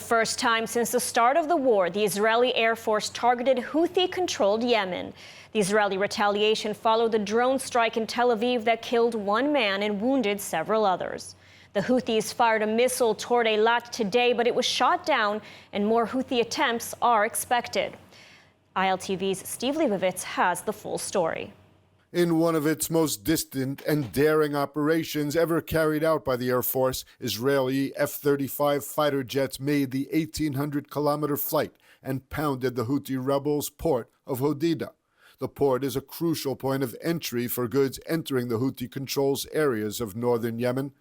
first time since the start of the war, the Israeli Air Force targeted Houthi-controlled Yemen. The Israeli retaliation followed the drone strike in Tel Aviv that killed one man and wounded several others. The Houthis fired a missile toward Eilat today, but it was shot down, and more Houthi attempts are expected. ILTV's Steve Leibovitz has the full story. In one of its most distant and daring operations ever carried out by the Air Force, Israeli F-35 fighter jets made the 1,800-kilometer flight and pounded the Houthi rebels' port of Hodeidah. The port is a crucial point of entry for goods entering the Houthi controls areas of northern Yemen.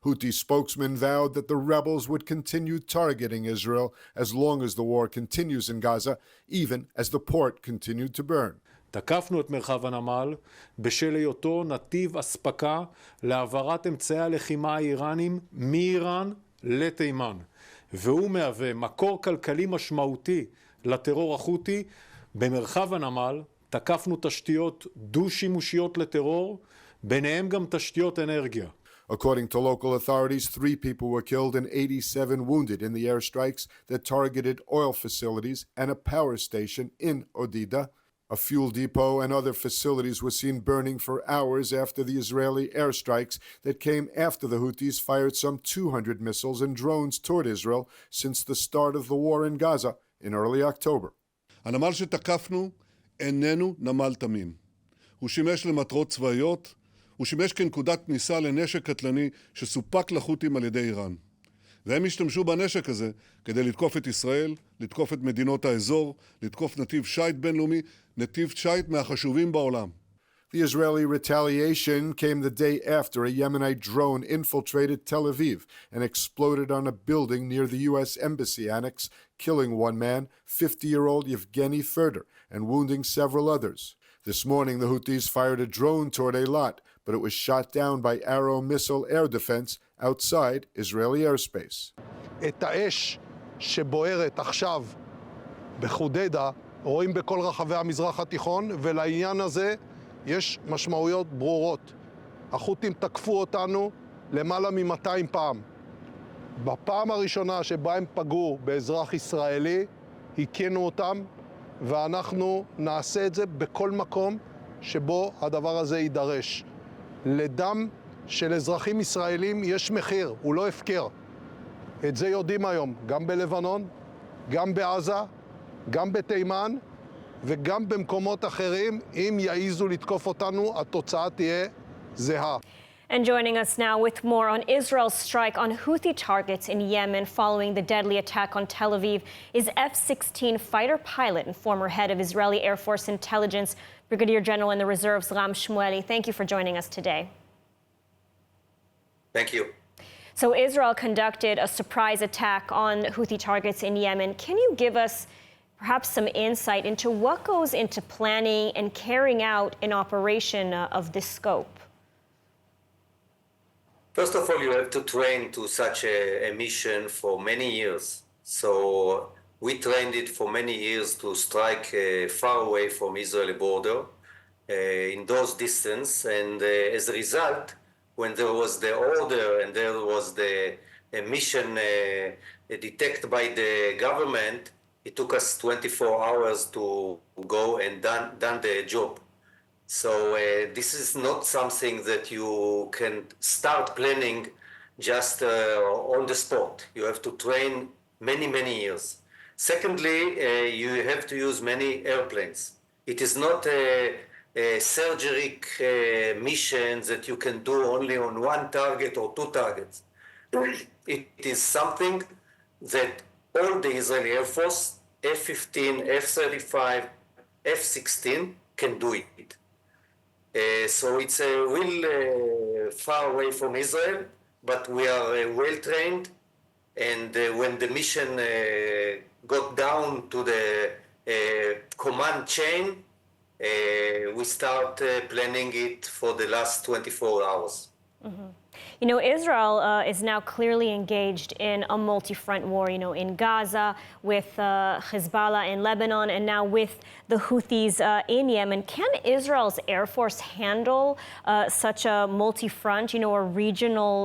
Houthi spokesman vowed that the rebels would continue targeting Israel as long as the war continues in Gaza, even as the port continued to burn. תקפנו את מרחב הנמל בשל היותו נתיב אספקה להעברת אמצעי הלחימה האיראנים מאיראן לתימן, והוא מהווה מקור כלכלי משמעותי לטרור החותי. במרחב הנמל תקפנו תשתיות דו-שימושיות לטרור, ביניהם גם תשתיות אנרגיה. According to local authorities, 3 people were killed and 87 wounded in the airstrikes that targeted oil facilities and a power station in Hodeidah. A fuel depot and other facilities were seen burning for hours after the Israeli airstrikes that came after the Houthis fired some 200 missiles and drones toward Israel since the start of the war in Gaza in early October. הנמל שתקפנו איננו נמל תמים. הוא שימש למטרות צבאיות, הוא שימש כנקודת כניסה לנשק קטלני שסופק לחות'ים על ידי איראן. והם השתמשו בנשק הזה כדי לתקוף את ישראל, לתקוף את מדינות האזור, לתקוף נתיב שייט בינלאומי, נתיב שייט מהחשובים בעולם. The Israeli retaliation came the day after a Yemenite drone infiltrated Tel Aviv and exploded on a building near the U.S. Embassy Annex, killing one man, 50-year-old Yevgeny Ferder, and wounding several others. This morning, the Houthis fired a drone toward Eilat, but it was shot down by Arrow missile air defense outside Israeli airspace. את האש שבוערת עכשיו בחודיידה רואים בכל רחבי המזרח התיכון, ולעניין הזה יש משמעויות ברורות. החות'ים תקפו אותנו למעלה מ-200 פעם. בפעם הראשונה שבה הם פגעו באזרח ישראלי, הכינו אותם, ואנחנו נעשה את זה בכל מקום שבו הדבר הזה יידרש. לדם של אזרחים ישראלים יש מחיר, הוא לא הפקר. את זה יודעים היום, גם בלבנון, גם בעזה, גם בתימן וגם במקומות אחרים. אם יעיזו לתקוף אותנו, התוצאה תהיה זהה. And joining us now with more on Israel's strike on Houthi targets in Yemen following the deadly attack on Tel Aviv is F-16 fighter pilot and former head of Israeli Air Force Intelligence, Brigadier General in the Reserves, Ram Shmueli. Thank you for joining us today. Thank you. So Israel conducted a surprise attack on Houthi targets in Yemen. Can you give us perhaps some insight into what goes into planning and carrying out an operation of this scope? First of all, you have to train to such a mission for many years. So we trained it for many years to strike far away from Israeli border in those distance. And as a result, when there was the order and there was the mission detected by the government, it took us 24 hours to go and done the job. So this is not something that you can start planning just on the spot. You have to train many, many years. Secondly, you have to use many airplanes. It is not a surgical mission that you can do only on one target or 2 targets. It is something that all the Israeli Air Force, F-15, F-35, F-16 can do it. So it's real far away from Israel, but we are well trained. And when the mission got down to the command chain, we start planning it for the last 24 hours. Mm-hmm. You know, Israel is now clearly engaged in a multi-front war, you know, in Gaza, with Hezbollah in Lebanon, and now with the Houthis in Yemen. Can Israel's Air Force handle such a multi-front, you know, a regional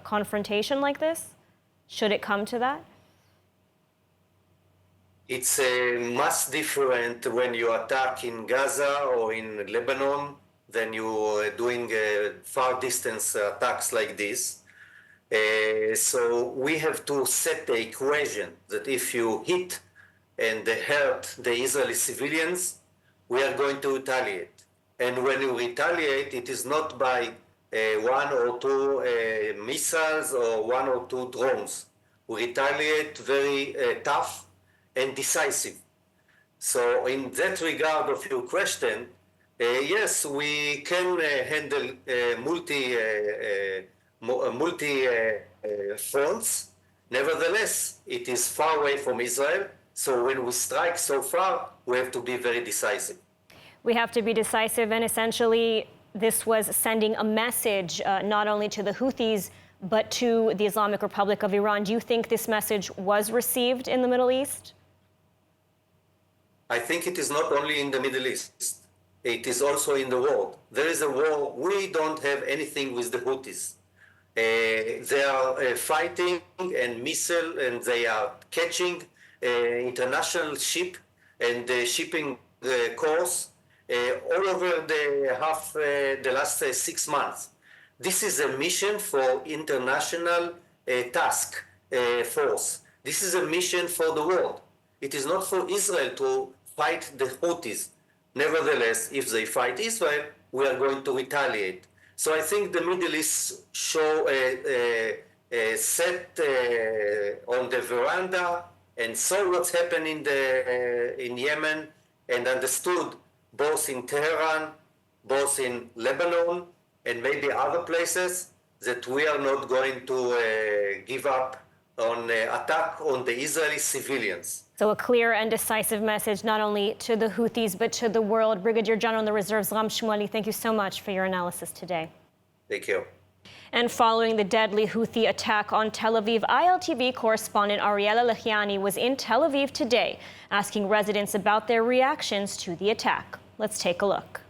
confrontation like this? Should it come to that? It's much different when you attack in Gaza or in Lebanon than you doing far distance attacks like this. So we have to set the equation that if you hit and hurt the Israeli civilians, we are going to retaliate. And when you retaliate, it is not by one or two missiles or one or two drones. We retaliate very tough and decisive. So in that regard of your question, yes, we can handle multi fronts. Nevertheless, it is far away from Israel. So when we strike so far, we have to be very decisive. We have to be decisive, and essentially this was sending a message not only to the Houthis, but to the Islamic Republic of Iran. Do you think this message was received in the Middle East? I think it is not only in the Middle East. It is also in the world. There is a war. We don't have anything with the Houthis. They are fighting and missile, and they are catching international ship and shipping course all over the last 6 months. This is a mission for international task force. This is a mission for the world. It is not for Israel to fight the Houthis. Nevertheless, if they fight Israel, we are going to retaliate. So I think the Middle East show set on the veranda and saw what's happening in Yemen and understood both in Tehran, both in Lebanon, and maybe other places that we are not going to give up on attack on the Israeli civilians. So a clear and decisive message not only to the Houthis, but to the world. Brigadier General in the Reserves, Ram Shmueli, thank you so much for your analysis today. Thank you. And following the deadly Houthi attack on Tel Aviv, ILTV correspondent Ariella Lahyani was in Tel Aviv today, asking residents about their reactions to the attack. Let's take a look.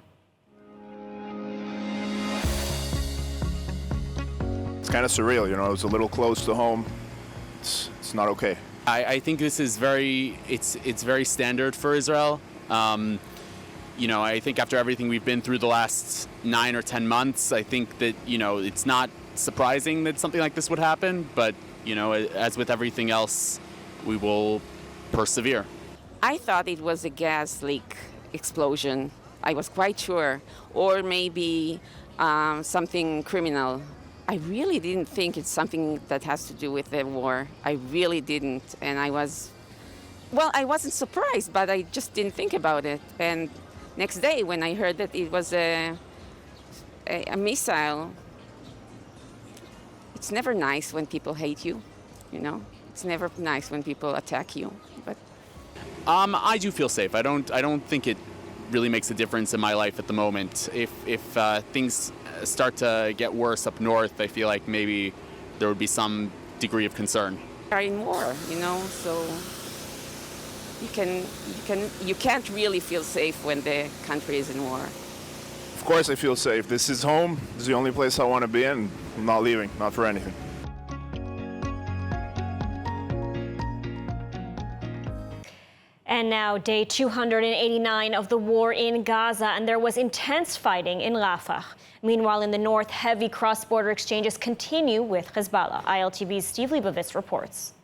It's kind of surreal, you know, it was a little close to home. It's not okay. I think this is it's very standard for Israel. You know, I think after everything we've been through the last 9 or 10 months, I think that, you know, it's not surprising that something like this would happen. But, you know, as with everything else, we will persevere. I thought it was a gas leak explosion. I was quite sure. Or maybe something criminal. I really didn't think it's something that has to do with the war. I really didn't. And I wasn't surprised, but I just didn't think about it. And next day, when I heard that it was a missile, it's never nice when people hate you, you know? It's never nice when people attack you. But I do feel safe. I don't think it really makes a difference in my life at the moment. If things start to get worse up north, I feel like maybe there would be some degree of concern. are in war, you know, so you can't really feel safe when the country is in war. Of course I feel safe. This is home. This is the only place I want to be in. I'm not leaving, not for anything. And now, day 289 of the war in Gaza, and there was intense fighting in Rafah. Meanwhile, in the north, heavy cross-border exchanges continue with Hezbollah. ILTV's Steve Leibovitz reports.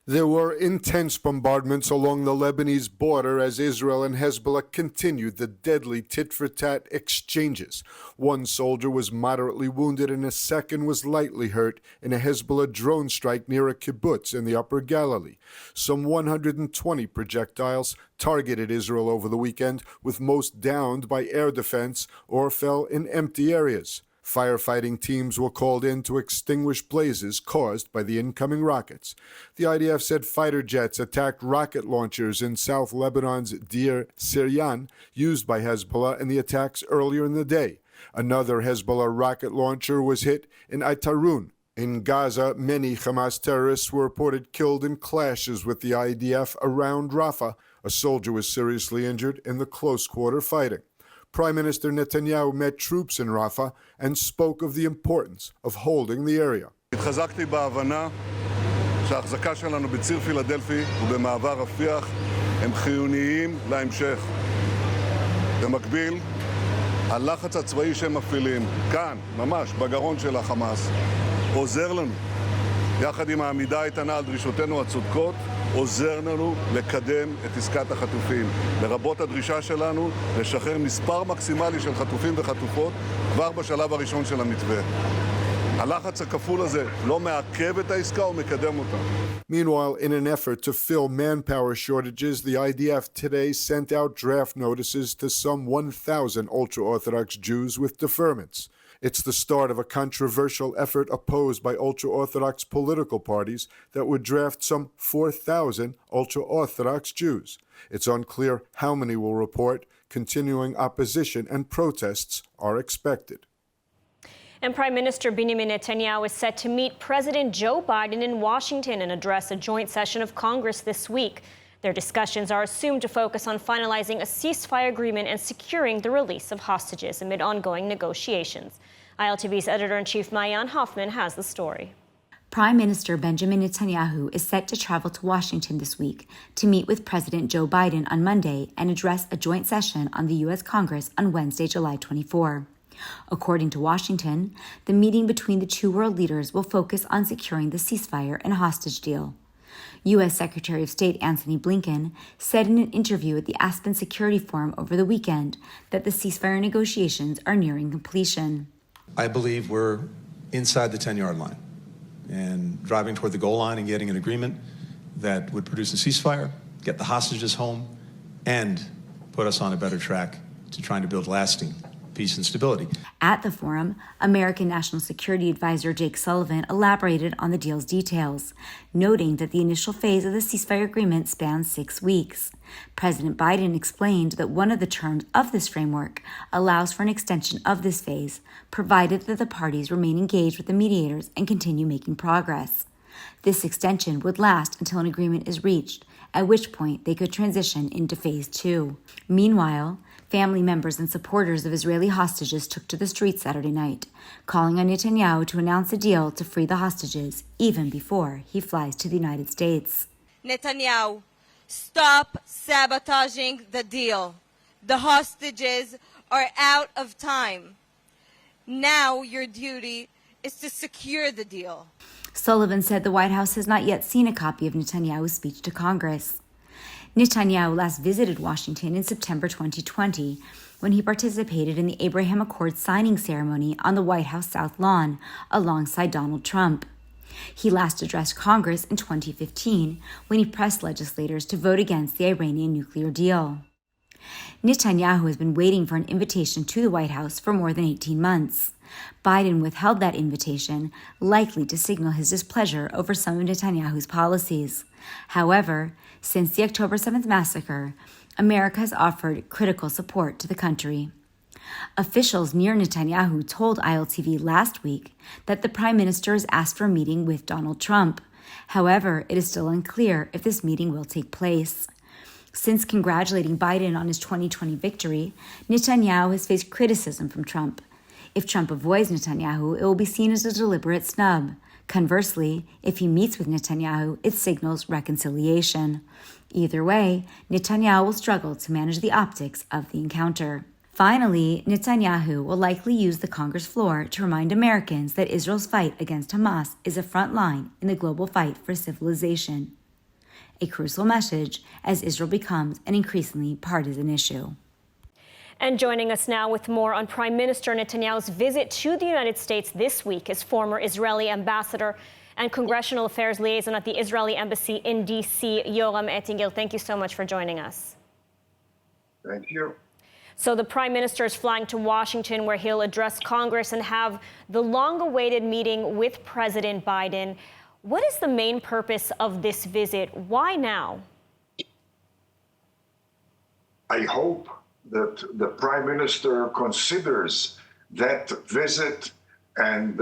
There were intense bombardments along the Lebanese border as Israel and Hezbollah continued the deadly tit-for-tat exchanges. One soldier was moderately wounded and a second was lightly hurt in a Hezbollah drone strike near a kibbutz in the Upper Galilee. Some 120 projectiles targeted Israel over the weekend, with most downed by air defense or fell in empty areas. Firefighting teams were called in to extinguish blazes caused by the incoming rockets. The IDF said fighter jets attacked rocket launchers in South Lebanon's Deir Siryan, used by Hezbollah in the attacks earlier in the day. Another Hezbollah rocket launcher was hit in Aitarun. In Gaza, many Hamas terrorists were reported killed in clashes with the IDF around Rafah. A soldier was seriously injured in the close-quarter fighting. Prime Minister Netanyahu met troops in Rafah and spoke of the importance of holding the area. התחזקתי בהבנה שההחזקה שלנו בציר פילדלפי ובמעבר רפיח הם חיוניים להמשך. במקביל, הלחץ הצבאי שהם מפעילים, כאן, ממש, בגרון של החמאס, עוזר לנו, יחד עם העמידה האיתנה על דרישותינו הצודקות, עוזר לנו לקדם את עסקת החטופים, לרבות הדרישה שלנו לשחרר מספר מקסימלי של חטופים וחטופות כבר בשלב הראשון של המתווה. הלחץ הכפול הזה לא מעכב את העסקה או מקדם אותה. Meanwhile, in an effort to fill manpower shortages, the IDF today sent out draft notices to some 1,000 ultra-Orthodox Jews with deferments. It's the start of a controversial effort opposed by ultra-Orthodox political parties that would draft some 4,000 ultra-Orthodox Jews. It's unclear how many will report. Continuing opposition and protests are expected. And Prime Minister Benjamin Netanyahu is set to meet President Joe Biden in Washington and address a joint session of Congress this week. Their discussions are assumed to focus on finalizing a ceasefire agreement and securing the release of hostages amid ongoing negotiations. ILTV's editor-in-chief Mayan Hoffman has the story. Prime Minister Benjamin Netanyahu is set to travel to Washington this week to meet with President Joe Biden on Monday and address a joint session on the U.S. Congress on Wednesday, July 24. According to Washington, the meeting between the two world leaders will focus on securing the ceasefire and hostage deal. U.S. Secretary of State Antony Blinken said in an interview at the Aspen Security Forum over the weekend that the ceasefire negotiations are nearing completion. I believe we're inside the 10-yard line and driving toward the goal line and getting an agreement that would produce a ceasefire, get the hostages home, and put us on a better track to trying to build lasting peace and stability. At the forum, American National Security Advisor Jake Sullivan elaborated on the deal's details, noting that the initial phase of the ceasefire agreement spans 6 weeks. President Biden explained that one of the terms of this framework allows for an extension of this phase, provided that the parties remain engaged with the mediators and continue making progress. This extension would last until an agreement is reached, at which point they could transition into Phase 2. Meanwhile, family members and supporters of Israeli hostages took to the streets Saturday night, calling on Netanyahu to announce a deal to free the hostages even before he flies to the United States. Netanyahu, stop sabotaging the deal. The hostages are out of time. Now your duty is to secure the deal. Sullivan said the White House has not yet seen a copy of Netanyahu's speech to Congress. Netanyahu last visited Washington in September 2020 when he participated in the Abraham Accords signing ceremony on the White House South Lawn alongside Donald Trump. He last addressed Congress in 2015 when he pressed legislators to vote against the Iranian nuclear deal. Netanyahu has been waiting for an invitation to the White House for more than 18 months. Biden withheld that invitation, likely to signal his displeasure over some of Netanyahu's policies. However, since the October 7th massacre, America has offered critical support to the country. Officials near Netanyahu told ILTV last week that the Prime Minister has asked for a meeting with Donald Trump. However, it is still unclear if this meeting will take place. Since congratulating Biden on his 2020 victory, Netanyahu has faced criticism from Trump. If Trump avoids Netanyahu, it will be seen as a deliberate snub. Conversely, if he meets with Netanyahu, it signals reconciliation. Either way, Netanyahu will struggle to manage the optics of the encounter. Finally, Netanyahu will likely use the Congress floor to remind Americans that Israel's fight against Hamas is a front line in the global fight for civilization. A crucial message as Israel becomes an increasingly partisan issue. And joining us now with more on Prime Minister Netanyahu's visit to the United States this week is former Israeli ambassador and congressional affairs liaison at the Israeli embassy in D.C., Yoram Ettinger. Thank you so much for joining us. Thank you. So the Prime Minister is flying to Washington, where he'll address Congress and have the long-awaited meeting with President Biden. What is the main purpose of this visit? Why now? I hope that the Prime Minister considers that visit and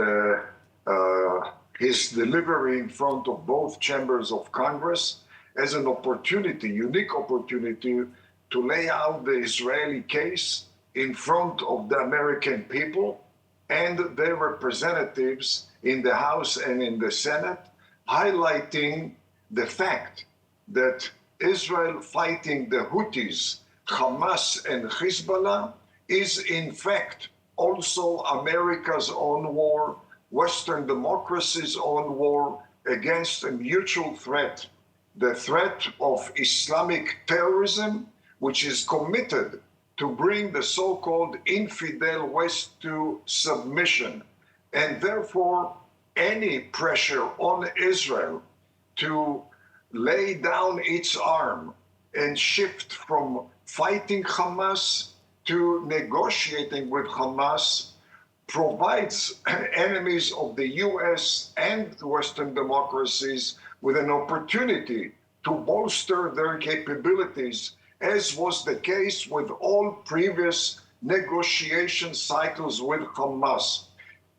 his delivery in front of both chambers of Congress as an opportunity, unique opportunity, to lay out the Israeli case in front of the American people and their representatives in the House and in the Senate, highlighting the fact that Israel fighting the Houthis, Hamas and Hezbollah is in fact also America's own war, Western democracies' own war against a mutual threat, the threat of Islamic terrorism, which is committed to bring the so-called infidel West to submission. And therefore, any pressure on Israel to lay down its arm and shift from fighting Hamas to negotiating with Hamas provides enemies of the US and Western democracies with an opportunity to bolster their capabilities, as was the case with all previous negotiation cycles with Hamas.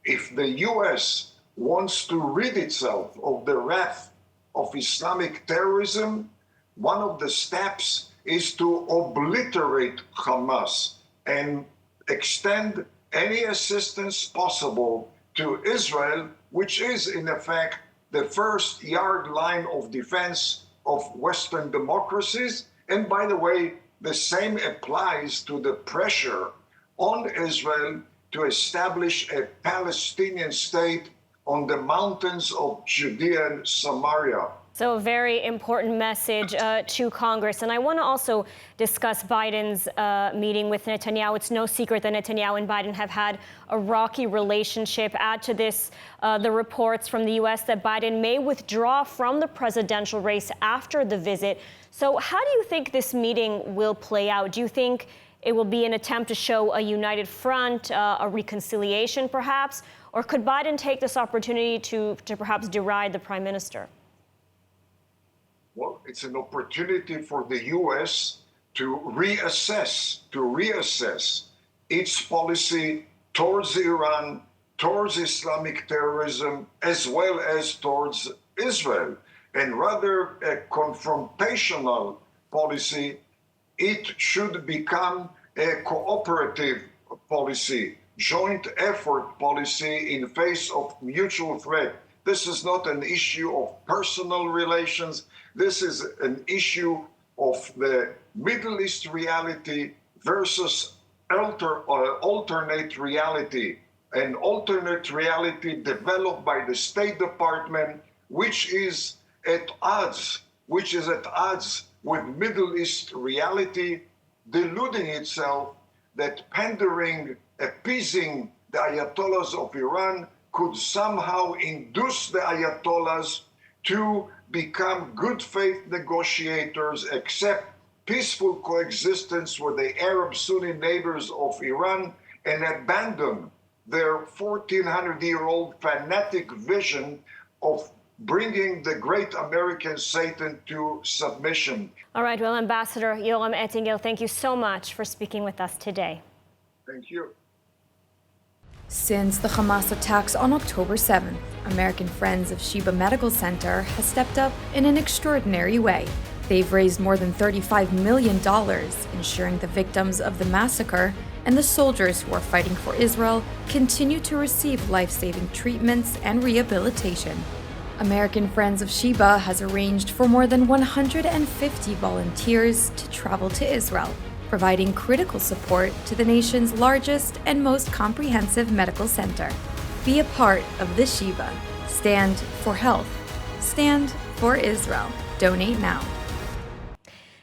If the US wants to rid itself of the wrath of Islamic terrorism, one of the steps is to obliterate Hamas and extend any assistance possible to Israel, which is in effect the first yard line of defense of Western democracies. And by the way, the same applies to the pressure on Israel to establish a Palestinian state on the mountains of Judea and Samaria. So a very important message to Congress. And I want to also discuss Biden's meeting with Netanyahu. It's no secret that Netanyahu and Biden have had a rocky relationship. Add to this the reports from the U.S. that Biden may withdraw from the presidential race after the visit. So how do you think this meeting will play out? Do you think it will be an attempt to show a united front, a reconciliation perhaps? Or could Biden take this opportunity to perhaps deride the prime minister? Well, it's an opportunity for the U.S. to reassess its policy towards Iran, towards Islamic terrorism, as well as towards Israel. And rather a confrontational policy, it should become a cooperative policy, joint effort policy in face of mutual threat. This is not an issue of personal relations. This is an issue of the Middle East reality versus alternate reality, an alternate reality developed by the State Department, which is at odds with Middle East reality, deluding itself that pandering, appeasing the Ayatollahs of Iran could somehow induce the Ayatollahs to become good faith negotiators, accept peaceful coexistence with the Arab Sunni neighbors of Iran, and abandon their 1,400-year-old fanatic vision of bringing the great American Satan to submission. All right, well, Ambassador Yoram Ettingel, thank you so much for speaking with us today. Thank you. Since the Hamas attacks on October 7th, American Friends of Sheba Medical Center has stepped up in an extraordinary way. They've raised more than $35 million, ensuring the victims of the massacre and the soldiers who are fighting for Israel continue to receive life-saving treatments and rehabilitation. American Friends of Sheba has arranged for more than 150 volunteers to travel to Israel, providing critical support to the nation's largest and most comprehensive medical center. Be a part of the Sheba. Stand for health. Stand for Israel. Donate now.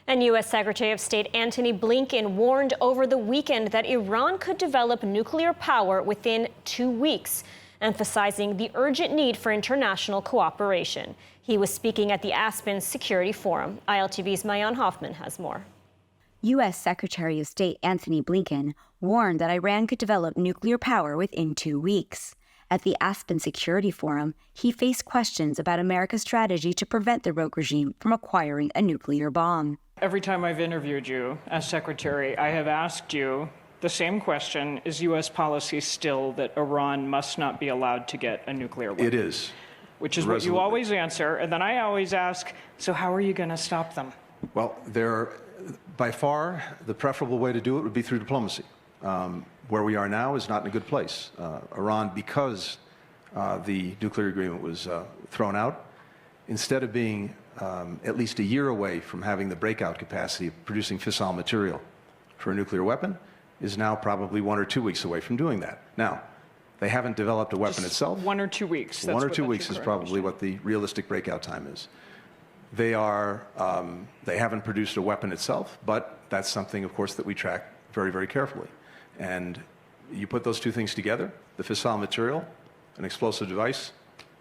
And U.S. Secretary of State Antony Blinken warned over the weekend that Iran could develop nuclear power within 2 weeks, emphasizing the urgent need for international cooperation. He was speaking at the Aspen Security Forum. ILTV's Mayan Hoffman has more. U.S. Secretary of State Antony Blinken warned that Iran could develop nuclear power within 2 weeks. At the Aspen Security Forum, he faced questions about America's strategy to prevent the rogue regime from acquiring a nuclear bomb. Every time I've interviewed you as secretary, I have asked you the same question: is U.S. policy still that Iran must not be allowed to get a nuclear weapon? It is. Which is what you always answer. And then I always ask, so how are you going to stop them? Well, by far, the preferable way to do it would be through diplomacy. Where we are now is not in a good place. Iran, because the nuclear agreement was thrown out, instead of being at least a year away from having the breakout capacity of producing fissile material for a nuclear weapon, is now probably 1 or 2 weeks away from doing that. Now, they haven't developed a weapon itself. 1 or 2 weeks. One or 2 weeks is probably what the realistic breakout time is. They haven't produced a weapon itself, but that's something, of course, that we track very, very carefully. And you put those two things together, the fissile material, an explosive device,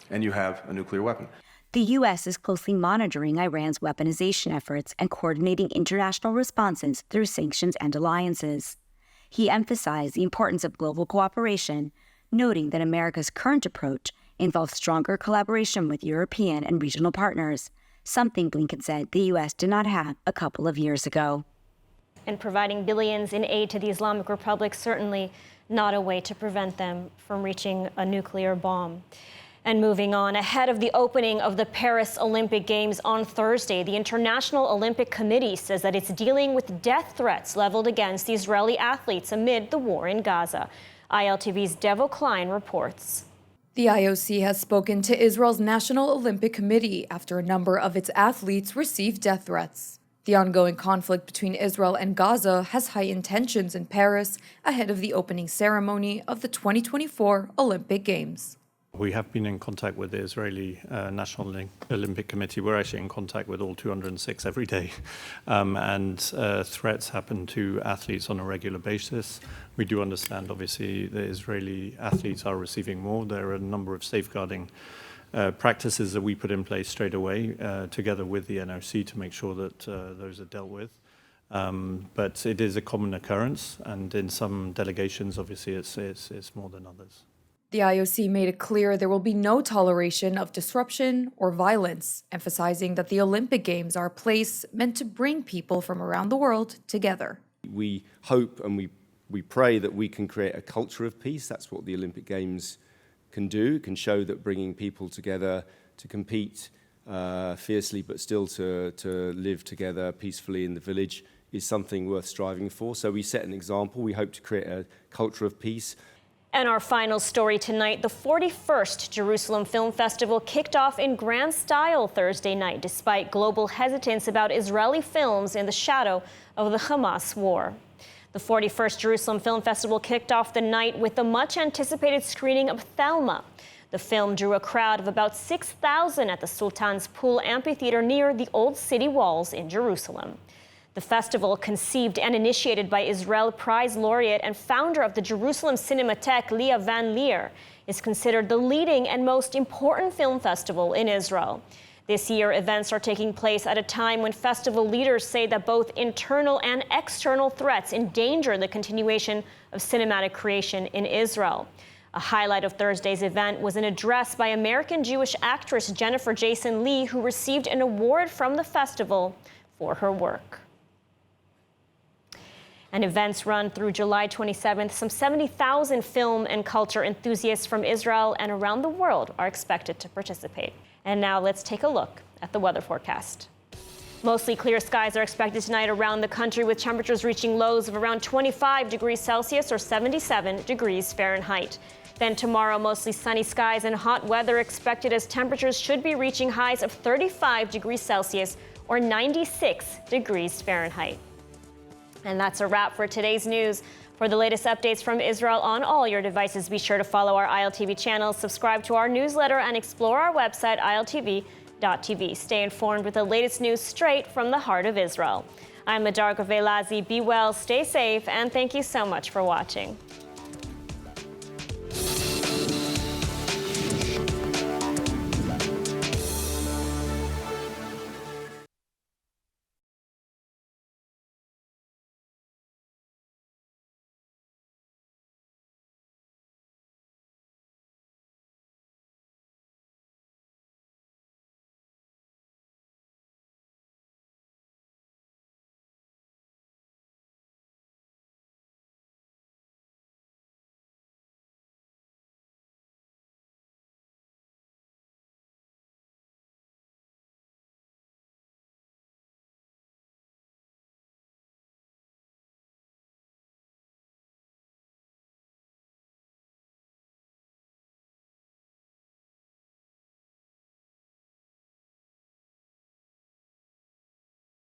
and you have a nuclear weapon. The U.S. is closely monitoring Iran's weaponization efforts and coordinating international responses through sanctions and alliances. He emphasized the importance of global cooperation, noting that America's current approach involves stronger collaboration with European and regional partners, something Blinken said the U.S. did not have a couple of years ago. And providing billions in aid to the Islamic Republic certainly not a way to prevent them from reaching a nuclear bomb. And moving on, ahead of the opening of the Paris Olympic Games on Thursday, the International Olympic Committee says that it's dealing with death threats leveled against the Israeli athletes amid the war in Gaza. ILTV's Devo Klein reports. The IOC has spoken to Israel's National Olympic Committee after a number of its athletes received death threats. The ongoing conflict between Israel and Gaza has heightened tensions in Paris ahead of the opening ceremony of the 2024 Olympic Games. We have been in contact with the Israeli National Olympic Committee. We're actually in contact with all 206 every day. And threats happen to athletes on a regular basis. We do understand, obviously, the Israeli athletes are receiving more. There are a number of safeguarding practices that we put in place straight away, together with the NOC, to make sure that those are dealt with. But it is a common occurrence, and in some delegations, obviously, it's more than others. The IOC made it clear there will be no toleration of disruption or violence, emphasizing that the Olympic Games are a place meant to bring people from around the world together. We hope and we pray that we can create a culture of peace. That's what the Olympic Games can do. It can show that bringing people together to compete fiercely but still to live together peacefully in the village is something worth striving for. So we set an example. We hope to create a culture of peace. And our final story tonight, the 41st Jerusalem Film Festival kicked off in grand style Thursday night, despite global hesitance about Israeli films in the shadow of the Hamas war. The 41st Jerusalem Film Festival kicked off the night with the much-anticipated screening of Thelma. The film drew a crowd of about 6,000 at the Sultan's Pool Amphitheater near the Old City Walls in Jerusalem. The festival, conceived and initiated by Israel Prize Laureate and founder of the Jerusalem Cinematheque, Leah Van Leer, is considered the leading and most important film festival in Israel. This year, events are taking place at a time when festival leaders say that both internal and external threats endanger the continuation of cinematic creation in Israel. A highlight of Thursday's event was an address by American Jewish actress Jennifer Jason Leigh, who received an award from the festival for her work. And events run through July 27th. Some 70,000 film and culture enthusiasts from Israel and around the world are expected to participate. And now let's take a look at the weather forecast. Mostly clear skies are expected tonight around the country, with temperatures reaching lows of around 25 degrees Celsius or 77 degrees Fahrenheit. Then tomorrow, mostly sunny skies and hot weather expected, as temperatures should be reaching highs of 35 degrees Celsius or 96 degrees Fahrenheit. And that's a wrap for today's news. For the latest updates from Israel on all your devices, be sure to follow our ILTV channel, subscribe to our newsletter, and explore our website, iltv.tv. Stay informed with the latest news straight from the heart of Israel. I'm Madar Gavelazi. Be well, stay safe, and thank you so much for watching.